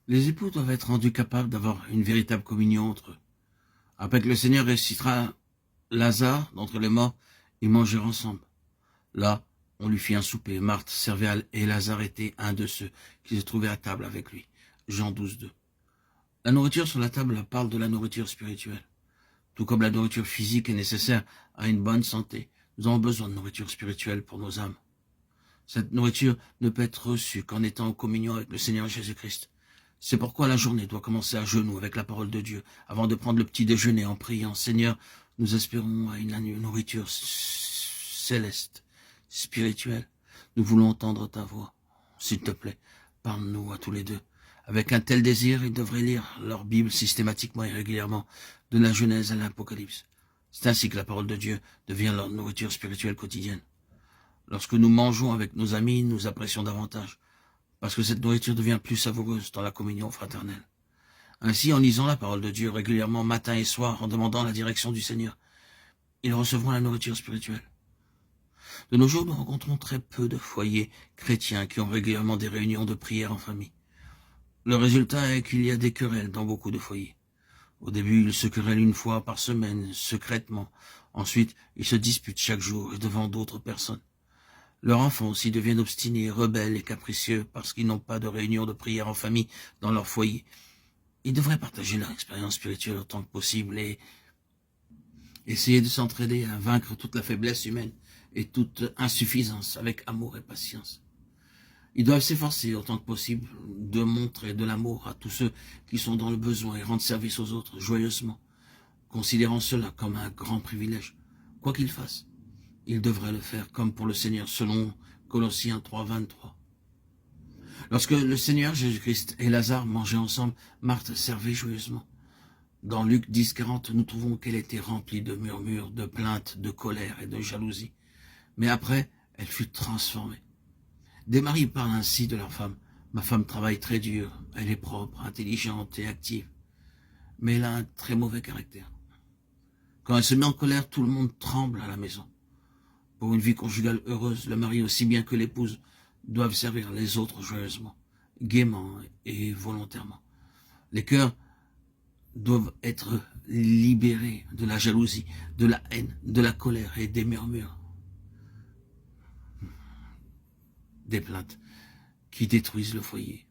Les époux doivent être rendus capables d'avoir une véritable communion entre eux. Après que le Seigneur ressuscitera Lazare d'entre les morts, ils mangèrent ensemble. Là, on lui fit un souper. Marthe servait et Lazare était un de ceux qui se trouvaient à table avec lui. Jean 12, 2. La nourriture sur la table parle de la nourriture spirituelle. Tout comme la nourriture physique est nécessaire à une bonne santé, nous avons besoin de nourriture spirituelle pour nos âmes. Cette nourriture ne peut être reçue qu'en étant en communion avec le Seigneur Jésus-Christ. C'est pourquoi la journée doit commencer à genoux avec la parole de Dieu, avant de prendre le petit déjeuner en priant. Seigneur, nous espérons à une nourriture céleste, spirituelle. Nous voulons entendre ta voix. S'il te plaît, parle-nous à tous les deux. Avec un tel désir, ils devraient lire leur Bible systématiquement et régulièrement, de la Genèse à l'Apocalypse. C'est ainsi que la parole de Dieu devient leur nourriture spirituelle quotidienne. Lorsque nous mangeons avec nos amis, nous apprécions davantage, parce que cette nourriture devient plus savoureuse dans la communion fraternelle. Ainsi, en lisant la parole de Dieu régulièrement matin et soir, en demandant la direction du Seigneur, ils recevront la nourriture spirituelle. De nos jours, nous rencontrons très peu de foyers chrétiens qui ont régulièrement des réunions de prière en famille. Le résultat est qu'il y a des querelles dans beaucoup de foyers. Au début, ils se querellent une fois par semaine, secrètement. Ensuite, ils se disputent chaque jour et devant d'autres personnes. Leurs enfants aussi deviennent obstinés, rebelles et capricieux parce qu'ils n'ont pas de réunion de prière en famille dans leur foyer. Ils devraient partager leur expérience spirituelle autant que possible et essayer de s'entraider à vaincre toute la faiblesse humaine et toute insuffisance avec amour et patience. Ils doivent s'efforcer autant que possible de montrer de l'amour à tous ceux qui sont dans le besoin et rendre service aux autres joyeusement, considérant cela comme un grand privilège. Quoi qu'ils fassent, ils devraient le faire comme pour le Seigneur selon Colossiens 3, 23. Lorsque le Seigneur Jésus-Christ et Lazare mangeaient ensemble, Marthe servait joyeusement. Dans Luc 10, 40, nous trouvons qu'elle était remplie de murmures, de plaintes, de colère et de jalousie. Mais après, elle fut transformée. Des maris parlent ainsi de leur femme. Ma femme travaille très dur, elle est propre, intelligente et active. Mais elle a un très mauvais caractère. Quand elle se met en colère, tout le monde tremble à la maison. Pour une vie conjugale heureuse, le mari aussi bien que l'épouse doivent servir les autres joyeusement, gaiement et volontairement. Les cœurs doivent être libérés de la jalousie, de la haine, de la colère et des murmures, des plaintes qui détruisent le foyer.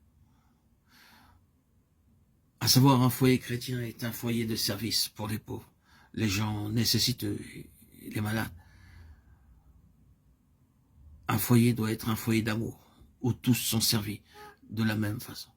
À savoir, un foyer chrétien est un foyer de service pour les pauvres, les gens nécessiteux et les malades. Un foyer doit être un foyer d'amour, où tous sont servis de la même façon.